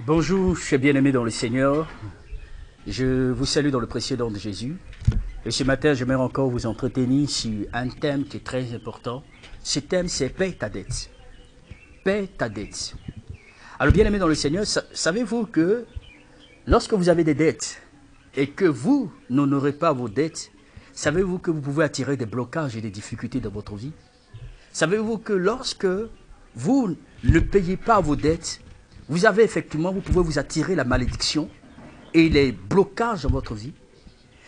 Bonjour, chers bien-aimés dans le Seigneur. Je vous salue dans le précieux nom de Jésus. Et ce matin, j'aimerais encore vous entretenir sur un thème qui est très important. Ce thème, c'est paie ta dette. Paie ta dette. Alors, bien-aimés dans le Seigneur, savez-vous que lorsque vous avez des dettes et que vous n'honorez pas vos dettes, savez-vous que vous pouvez attirer des blocages et des difficultés dans votre vie? Savez-vous que lorsque vous ne payez pas vos dettes, vous pouvez vous attirer la malédiction et les blocages dans votre vie?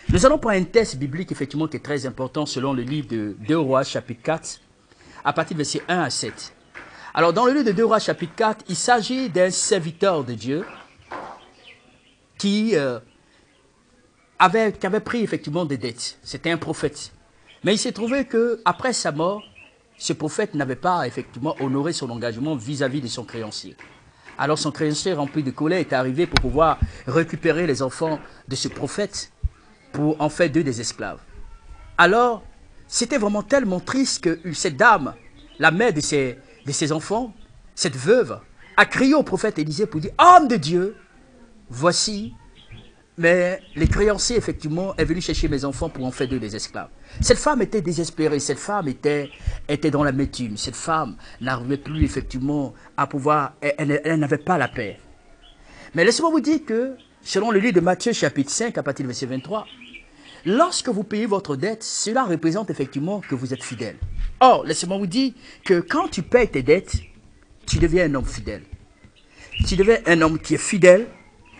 Nous allons prendre un texte biblique effectivement qui est très important selon le livre de 2 Rois chapitre 4 à partir du verset 1 à 7. Alors dans le livre de 2 Rois chapitre 4, il s'agit d'un serviteur de Dieu qui avait pris effectivement des dettes. C'était un prophète. Mais il s'est trouvé qu'après sa mort, ce prophète n'avait pas effectivement honoré son engagement vis-à-vis de son créancier. Alors son créancier rempli de colère est arrivé pour pouvoir récupérer les enfants de ce prophète pour en faire d'eux des esclaves. Alors, c'était vraiment tellement triste que cette dame, la mère de ses enfants, cette veuve, a crié au prophète Élisée pour dire « Homme de Dieu, voici, mais les créanciers, effectivement, est venu chercher mes enfants pour en faire d'eux des esclaves. » Cette femme était désespérée, cette femme était dans l'amertume, cette femme n'arrivait plus, effectivement, à pouvoir, elle n'avait pas la paix. Mais laissez-moi vous dire que, selon le livre de Matthieu, chapitre 5, à partir du verset 23, lorsque vous payez votre dette, cela représente effectivement que vous êtes fidèle. Or, laissez-moi vous dire que quand tu payes tes dettes, tu deviens un homme fidèle. Tu deviens un homme qui est fidèle.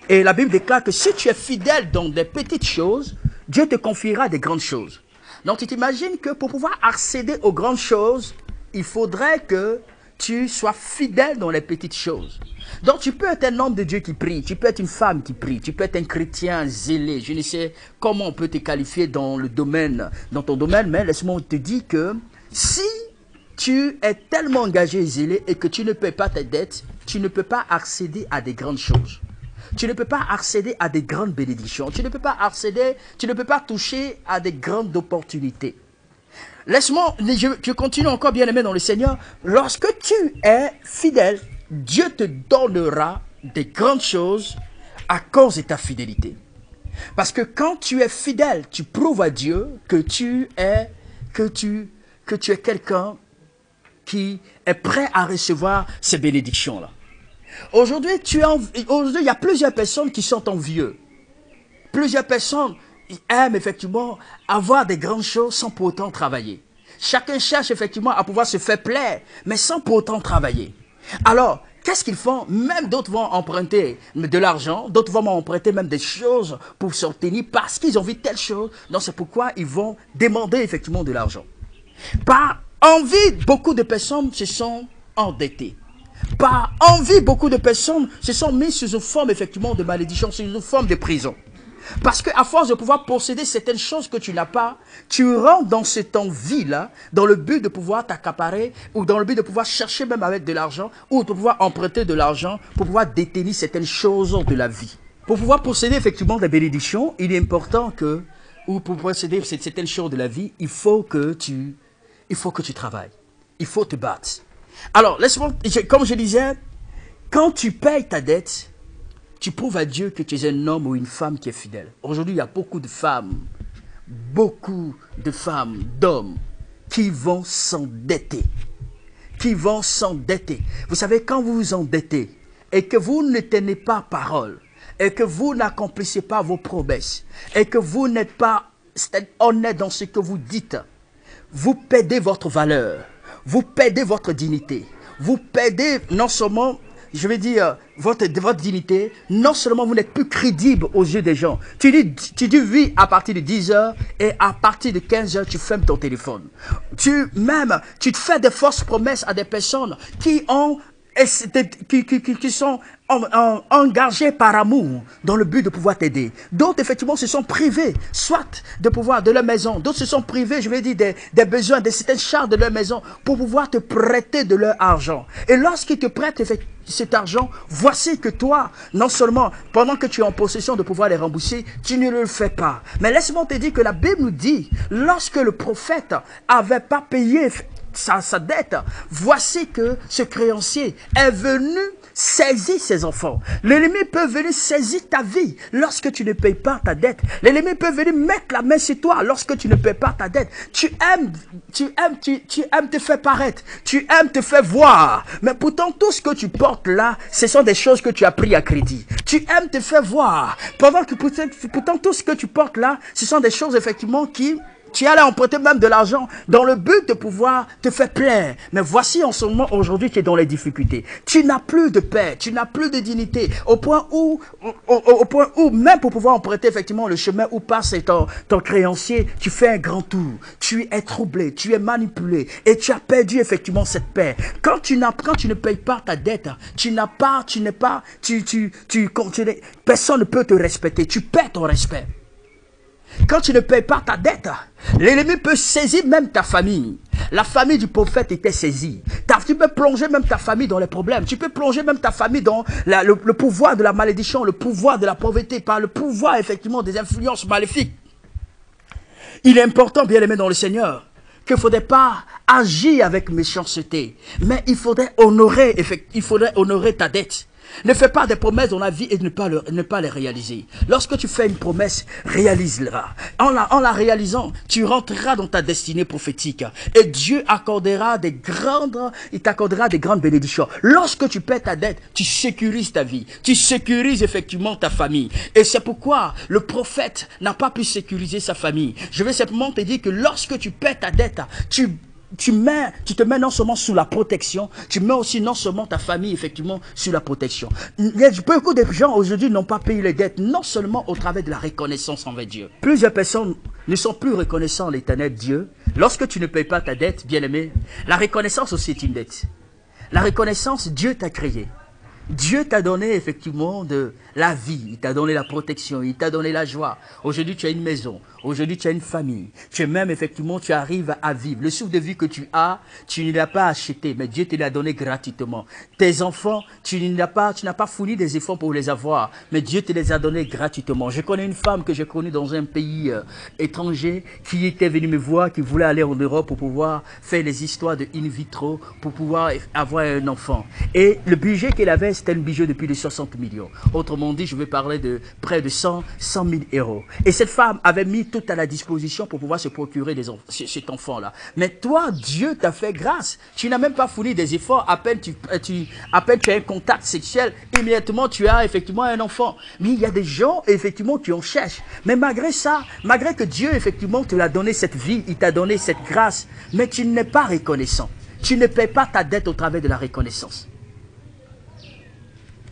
Et la Bible déclare que si tu es fidèle dans des petites choses, Dieu te confiera des grandes choses. Donc tu t'imagines que pour pouvoir accéder aux grandes choses, il faudrait que tu sois fidèle dans les petites choses. Donc tu peux être un homme de Dieu qui prie, tu peux être une femme qui prie, tu peux être un chrétien zélé. Je ne sais comment on peut te qualifier dans ton domaine, mais laisse-moi te dire que si tu es tellement engagé et zélé et que tu ne paies pas tes dettes, tu ne peux pas accéder à des grandes choses. Tu ne peux pas accéder à des grandes bénédictions. Tu ne peux pas toucher à des grandes opportunités. Laisse-moi, je continue encore bien aimé dans le Seigneur. Lorsque tu es fidèle, Dieu te donnera des grandes choses à cause de ta fidélité. Parce que quand tu es fidèle, tu prouves à Dieu que tu es quelqu'un qui est prêt à recevoir ces bénédictions-là. Aujourd'hui, il y a plusieurs personnes qui sont envieux. Plusieurs personnes aiment effectivement avoir des grandes choses sans pour autant travailler. Chacun cherche effectivement à pouvoir se faire plaire, mais sans pour autant travailler. Alors, qu'est-ce qu'ils font? Même d'autres vont emprunter de l'argent, d'autres vont emprunter même des choses pour s'obtenir parce qu'ils ont vu telle chose. Donc c'est pourquoi ils vont demander effectivement de l'argent. Par envie, beaucoup de personnes se sont endettées. Par envie, beaucoup de personnes se sont mises sous une forme effectivement de malédiction, sous une forme de prison. Parce qu'à force de pouvoir posséder certaines choses que tu n'as pas, tu rentres dans cette envie-là, dans le but de pouvoir t'accaparer, ou dans le but de pouvoir chercher même avec de l'argent, ou de pouvoir emprunter de l'argent pour pouvoir détenir certaines choses de la vie. Pour pouvoir posséder effectivement des bénédictions, il est important que, ou pour posséder certaines choses de la vie, il faut que tu travailles. Il faut te battre. Alors, laisse-moi, comme je disais, quand tu payes ta dette, tu prouves à Dieu que tu es un homme ou une femme qui est fidèle. Aujourd'hui, il y a beaucoup de femmes, d'hommes qui vont s'endetter. Vous savez, quand vous vous endettez et que vous ne tenez pas parole, et que vous n'accomplissez pas vos promesses, et que vous n'êtes pas honnête dans ce que vous dites, vous perdez votre valeur. Vous perdez votre dignité. Vous perdez non seulement, je vais dire, votre dignité, non seulement vous n'êtes plus crédible aux yeux des gens. Tu dis oui à partir de 10 heures et à partir de 15 heures, tu fermes ton téléphone. Tu te fais des fausses promesses à des personnes qui sont engagés par amour dans le but de pouvoir t'aider. D'autres, effectivement, se sont privés, soit de pouvoir de leur maison. D'autres se sont privés, je vais dire, des besoins, de certaines charges de leur maison pour pouvoir te prêter de leur argent. Et lorsqu'ils te prêtent cet argent, voici que toi, non seulement, pendant que tu es en possession de pouvoir les rembourser, tu ne le fais pas. Mais laisse-moi te dire que la Bible nous dit, lorsque le prophète avait pas payé sa dette, voici que ce créancier est venu saisir ses enfants. L'ennemi peut venir saisir ta vie lorsque tu ne payes pas ta dette. L'ennemi peut venir mettre la main sur toi lorsque tu ne payes pas ta dette. Tu aimes te faire paraître. Tu aimes te faire voir. Mais pourtant, tout ce que tu portes là, ce sont des choses que tu as pris à crédit. Tu aimes te faire voir. Pourtant, tout ce que tu portes là, ce sont des choses effectivement qui... Tu allais emprunter même de l'argent dans le but de pouvoir te faire plaire. Mais voici en ce moment, aujourd'hui, tu es dans les difficultés. Tu n'as plus de paix, tu n'as plus de dignité. Au point où même pour pouvoir emprunter effectivement le chemin où passe ton créancier, tu fais un grand tour. Tu es troublé, tu es manipulé et tu as perdu effectivement cette paix. Quand tu ne payes pas ta dette, personne ne peut te respecter. Tu perds ton respect. Quand tu ne payes pas ta dette, l'ennemi peut saisir même ta famille. La famille du prophète était saisie. Tu peux plonger même ta famille dans les problèmes. Tu peux plonger même ta famille dans le pouvoir de la malédiction, le pouvoir de la pauvreté, par le pouvoir effectivement des influences maléfiques. Il est important, bien aimé dans le Seigneur, qu'il ne faudrait pas agir avec méchanceté, mais il faudrait honorer ta dette. Ne fais pas des promesses dans la vie et ne pas les réaliser. Lorsque tu fais une promesse, réalise-la. En la réalisant, tu rentreras dans ta destinée prophétique. Et Dieu t'accordera des grandes bénédictions. Lorsque tu paies ta dette, tu sécurises ta vie. Tu sécurises effectivement ta famille. Et c'est pourquoi le prophète n'a pas pu sécuriser sa famille. Je vais simplement te dire que lorsque tu paies ta dette, tu te mets non seulement sous la protection, tu mets aussi non seulement ta famille effectivement sous la protection. Beaucoup de gens aujourd'hui n'ont pas payé les dettes, non seulement au travers de la reconnaissance envers Dieu. Plusieurs personnes ne sont plus reconnaissants à l'éternel Dieu. Lorsque tu ne payes pas ta dette, bien aimé, la reconnaissance aussi est une dette. La reconnaissance, Dieu t'a créé. Dieu t'a donné effectivement de la vie, il t'a donné la protection, il t'a donné la joie. Aujourd'hui, tu as une maison, aujourd'hui, tu as une famille. Tu arrives à vivre. Le souffle de vie que tu as, tu ne l'as pas acheté, mais Dieu te l'a donné gratuitement. Tes enfants, tu n'as pas fourni des efforts pour les avoir, mais Dieu te les a donnés gratuitement. Je connais une femme que j'ai connue dans un pays étranger qui était venue me voir, qui voulait aller en Europe pour pouvoir faire les histoires de in vitro, pour pouvoir avoir un enfant. Et le budget qu'elle avait, c'était un budget de plus de 60 millions. Autrement dit, je vais parler de près de 100 000 euros. Et cette femme avait mis tout à la disposition pour pouvoir se procurer cet enfant-là. Mais toi, Dieu t'a fait grâce. Tu n'as même pas fourni des efforts. À peine tu as un contact sexuel, immédiatement tu as effectivement un enfant. Mais il y a des gens effectivement qui en cherchent. Mais malgré ça, malgré que Dieu effectivement te l'a donné cette vie, il t'a donné cette grâce, mais tu n'es pas reconnaissant. Tu ne paies pas ta dette au travers de la reconnaissance.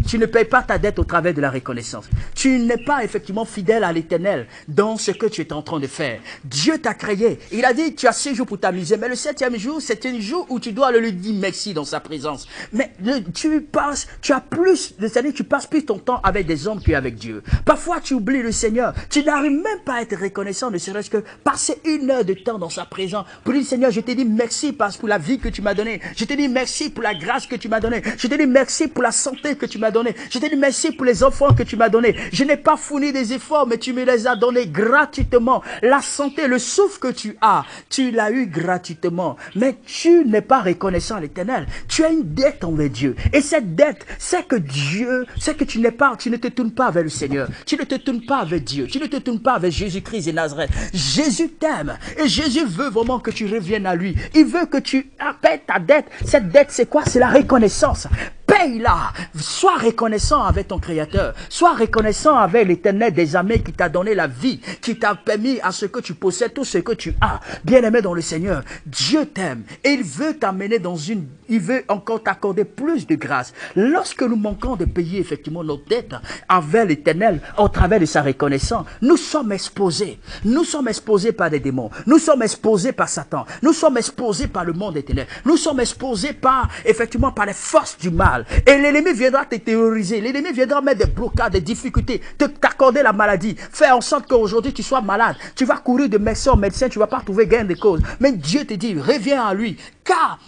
Tu ne payes pas ta dette au travers de la reconnaissance. Tu n'es pas effectivement fidèle à l'Éternel dans ce que tu es en train de faire. Dieu t'a créé. Il a dit, tu as 6 jours pour t'amuser. Mais le 7e jour, c'est un jour où tu dois lui dire merci dans sa présence. Mais tu passes plus ton temps avec des hommes qu'avec Dieu. Parfois, tu oublies le Seigneur. Tu n'arrives même pas à être reconnaissant, ne serait-ce que passer 1 heure de temps dans sa présence. Pour dire, Seigneur, je te dis merci pour la vie que tu m'as donnée. Je te dis merci pour la grâce que tu m'as donnée. Je te dis merci pour la santé que tu m'as donné. Je te dis merci pour les enfants que tu m'as donnés. Je n'ai pas fourni des efforts, mais tu me les as donnés gratuitement. La santé, le souffle que tu as, tu l'as eu gratuitement. Mais tu n'es pas reconnaissant à l'Éternel. Tu as une dette envers Dieu. Et cette dette, c'est que tu ne te tournes pas vers le Seigneur. Tu ne te tournes pas vers Dieu. Tu ne te tournes pas vers Jésus-Christ et Nazareth. Jésus t'aime. Et Jésus veut vraiment que tu reviennes à lui. Il veut que tu appelles ta dette. Cette dette, c'est quoi? C'est la reconnaissance. Paye-la. Sois reconnaissant avec ton Créateur. Sois reconnaissant avec l'Éternel des armées qui t'a donné la vie, qui t'a permis à ce que tu possèdes tout ce que tu as. Bien-aimé dans le Seigneur, Dieu t'aime et il veut t'amener il veut encore t'accorder plus de grâce. Lorsque nous manquons de payer effectivement nos dettes envers l'Éternel au travers de sa reconnaissance, nous sommes exposés. Nous sommes exposés par des démons. Nous sommes exposés par Satan. Nous sommes exposés par le monde éternel. Nous sommes exposés par les forces du mal. mal. Et l'ennemi viendra te terroriser. L'ennemi viendra mettre des blocages, des difficultés, t'accorder la maladie. Faire en sorte qu'aujourd'hui tu sois malade. Tu vas courir de médecin en médecin, tu ne vas pas trouver gain de cause. Mais Dieu te dit, reviens à lui. Car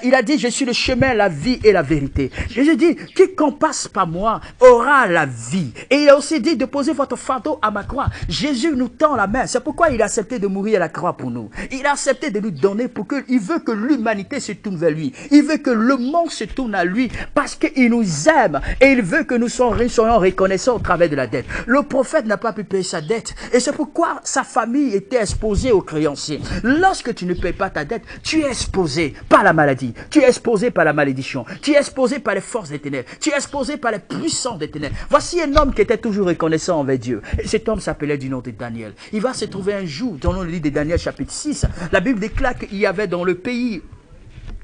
il a dit, je suis le chemin, la vie et la vérité. Jésus dit, quiconque passe par moi aura la vie. Et il a aussi dit de poser votre fardeau à ma croix. Jésus nous tend la main. C'est pourquoi il a accepté de mourir à la croix pour nous. Il a accepté de nous donner pour qu'il veut que l'humanité se tourne vers lui. Il veut que le monde se tourne à lui parce qu'il nous aime et il veut que nous soyons reconnaissants au travers de la dette. Le prophète n'a pas pu payer sa dette et c'est pourquoi sa famille était exposée aux créanciers. Lorsque tu ne payes pas ta dette, tu es exposé par la maladie, tu es exposé par la malédiction, tu es exposé par les forces des ténèbres, tu es exposé par les puissances des ténèbres. Voici un homme qui était toujours reconnaissant envers Dieu. Et cet homme s'appelait du nom de Daniel. Il va se trouver un jour, dans le livre de Daniel chapitre 6, la Bible déclare qu'il y avait dans le pays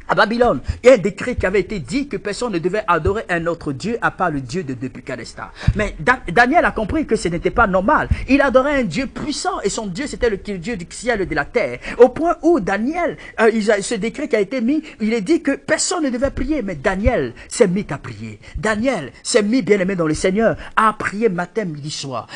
à Babylone, il y a un décret qui avait été dit que personne ne devait adorer un autre Dieu à part le Dieu de Nebuchadnezzar. Mais Daniel a compris que ce n'était pas normal. Il adorait un Dieu puissant et son Dieu c'était le Dieu du ciel et de la terre. Au point où Daniel, ce décret qui a été mis, il est dit que personne ne devait prier. Mais Daniel s'est mis à prier. Daniel s'est mis, bien aimé dans le Seigneur, à prier matin, midi, soir.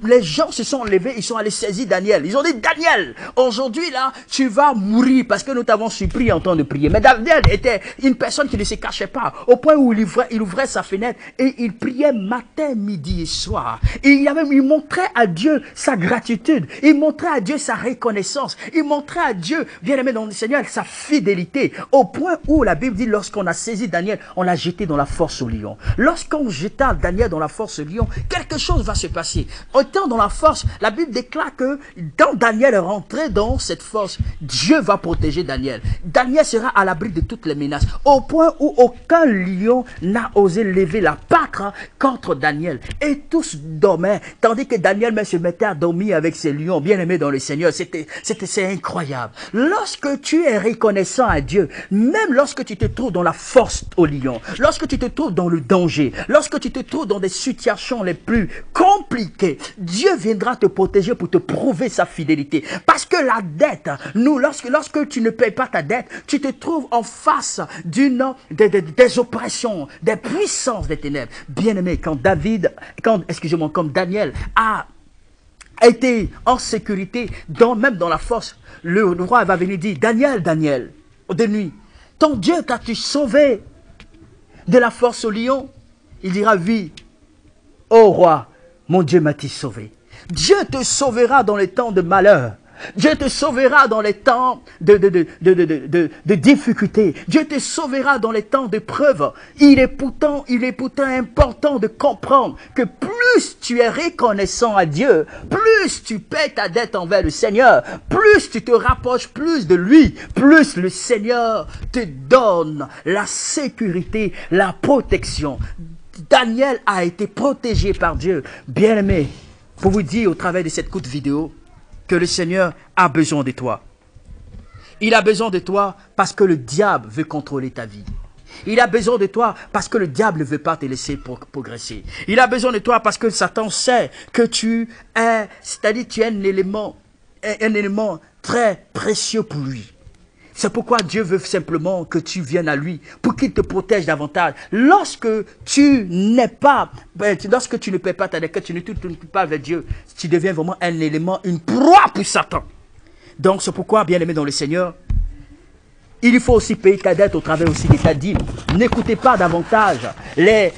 Les gens se sont levés, ils sont allés saisir Daniel. Ils ont dit, Daniel, aujourd'hui là, tu vas mourir parce que nous t'avons supplie en temps de prier. Mais Daniel était une personne qui ne se cachait pas, au point où il ouvrait sa fenêtre et il priait matin, midi et soir. Et il montrait à Dieu sa gratitude, il montrait à Dieu sa reconnaissance, il montrait à Dieu, bien aimé dans le Seigneur, sa fidélité, au point où la Bible dit, lorsqu'on a saisi Daniel, on l'a jeté dans la force au lion. Lorsqu'on jeta Daniel dans la force au lion, quelque chose va se passer. Autant dans la force, la Bible déclare que quand Daniel est rentré dans cette force, Dieu va protéger Daniel. Daniel sera à l'abri de toutes les menaces, au point où aucun lion n'a osé lever la patte contre Daniel. Et tous dormaient, tandis que Daniel même se mettait à dormir avec ses lions, bien aimés dans le Seigneur. C'est incroyable. Lorsque tu es reconnaissant à Dieu, même lorsque tu te trouves dans la force au lion, lorsque tu te trouves dans le danger, lorsque tu te trouves dans des situations les plus compliquées, Dieu viendra te protéger pour te prouver sa fidélité. Parce que la dette, lorsque tu ne payes pas ta dette, tu te trouves en face des oppressions, des puissances des ténèbres. Bien aimé, comme Daniel a été en sécurité, même dans la force, le roi va venir dire, Daniel, de nuit, ton Dieu t'a-tu sauvé de la force au lion? Il dira, oui, ô roi, mon Dieu m'a-t-il sauvé. Dieu te sauvera dans les temps de malheur. Dieu te sauvera dans les temps de difficultés. Dieu te sauvera dans les temps d'épreuves. Il est pourtant important de comprendre que plus tu es reconnaissant à Dieu, plus tu paies ta dette envers le Seigneur, plus tu te rapproches plus de lui, plus le Seigneur te donne la sécurité, la protection. Daniel a été protégé par Dieu. Bien aimé, pour vous dire au travers de cette courte vidéo, que le Seigneur a besoin de toi. Il a besoin de toi parce que le diable veut contrôler ta vie. Il a besoin de toi parce que le diable ne veut pas te laisser progresser. Il a besoin de toi parce que Satan sait que tu es, c'est-à-dire tu es un élément très précieux pour lui. C'est pourquoi Dieu veut simplement que tu viennes à lui pour qu'il te protège davantage. Lorsque tu ne paies pas ta dette, que tu ne te tournes pas vers Dieu, tu deviens vraiment un élément, une proie pour Satan. Donc c'est pourquoi, bien aimé dans le Seigneur, il faut aussi payer ta dette au travers aussi de ta dîme. N'écoutez pas davantage les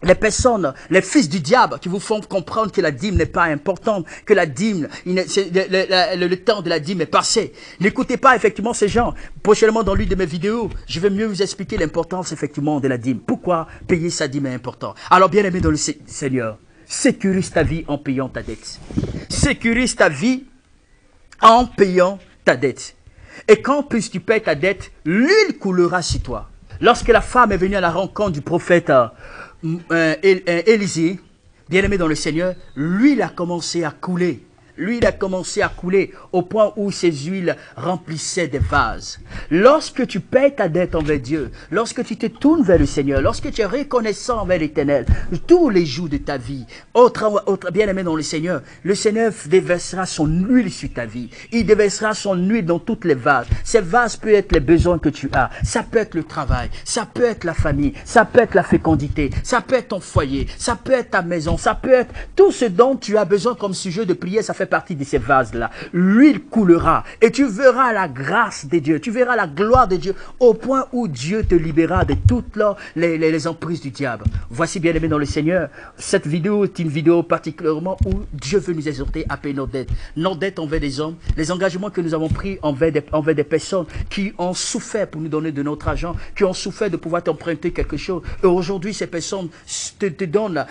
les fils du diable qui vous font comprendre que la dîme n'est pas importante, que la dîme, le temps de la dîme est passé. N'écoutez pas effectivement ces gens. Prochainement dans l'une de mes vidéos, je vais mieux vous expliquer l'importance effectivement de la dîme. Pourquoi payer sa dîme est important. Alors bien aimé dans le Seigneur, sécurise ta vie en payant ta dette. Sécurise ta vie en payant ta dette. Et quand plus tu payes ta dette, l'huile coulera sur toi. Lorsque la femme est venue à la rencontre du prophète Élisée, bien-aimé dans le Seigneur, l'huile a commencé à couler L'huile a commencé à couler au point où ces huiles remplissaient des vases. Lorsque tu payes ta dette envers Dieu, lorsque tu te tournes vers le Seigneur, lorsque tu es reconnaissant envers l'Éternel, tous les jours de ta vie, bien-aimé dans le Seigneur déversera son huile sur ta vie. Il déversera son huile dans toutes les vases. Ces vases peuvent être les besoins que tu as. Ça peut être le travail, ça peut être la famille, ça peut être la fécondité, ça peut être ton foyer, ça peut être ta maison, ça peut être tout ce dont tu as besoin comme sujet de prière, ça fait partie de ces vases-là. L'huile coulera et tu verras la grâce de Dieu, tu verras la gloire de Dieu au point où Dieu te libérera de toutes les emprises du diable. Voici, bien-aimé dans le Seigneur, cette vidéo est une vidéo particulièrement où Dieu veut nous exhorter à payer nos dettes envers des hommes, les engagements que nous avons pris envers des personnes qui ont souffert pour nous donner de notre argent, qui ont souffert de pouvoir t'emprunter quelque chose. Et aujourd'hui, ces personnes te donnent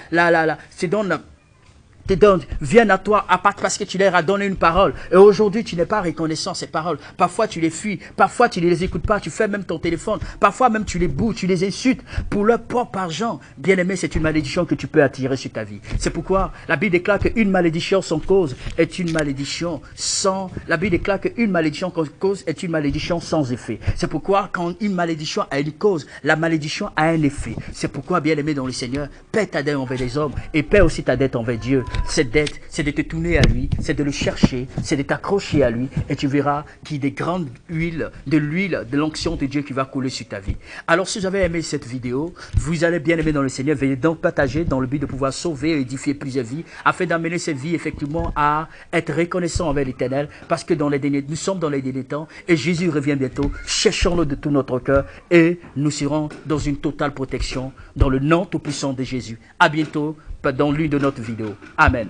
viennent à toi parce que tu leur as donné une parole. Et aujourd'hui, tu n'es pas reconnaissant ces paroles. Parfois, tu les fuis. Parfois, tu ne les écoutes pas. Tu fais même ton téléphone. Parfois, même, tu les boudes. Tu les insultes pour leur propre argent. Bien-aimé, c'est une malédiction que tu peux attirer sur ta vie. C'est pourquoi la Bible déclare qu'une malédiction sans cause est une malédiction sans... La Bible déclare qu'une malédiction sans cause est une malédiction sans effet. C'est pourquoi quand une malédiction a une cause, la malédiction a un effet. C'est pourquoi, bien-aimé dans le Seigneur, paie ta dette envers les hommes et paie aussi ta dette envers Dieu. Cette dette, c'est de te tourner à lui, c'est de le chercher, c'est de t'accrocher à lui et tu verras qu'il y a des grandes huiles, de l'onction de Dieu qui va couler sur ta vie. Alors si vous avez aimé cette vidéo, vous allez bien aimer dans le Seigneur, veuillez donc partager dans le but de pouvoir sauver et édifier plusieurs vies afin d'amener cette vie effectivement à être reconnaissant envers l'Éternel parce que nous sommes dans les derniers temps et Jésus revient bientôt. Cherchons-le de tout notre cœur et nous serons dans une totale protection dans le nom tout-puissant de Jésus. À bientôt dans l'une de notre vidéo. Amen.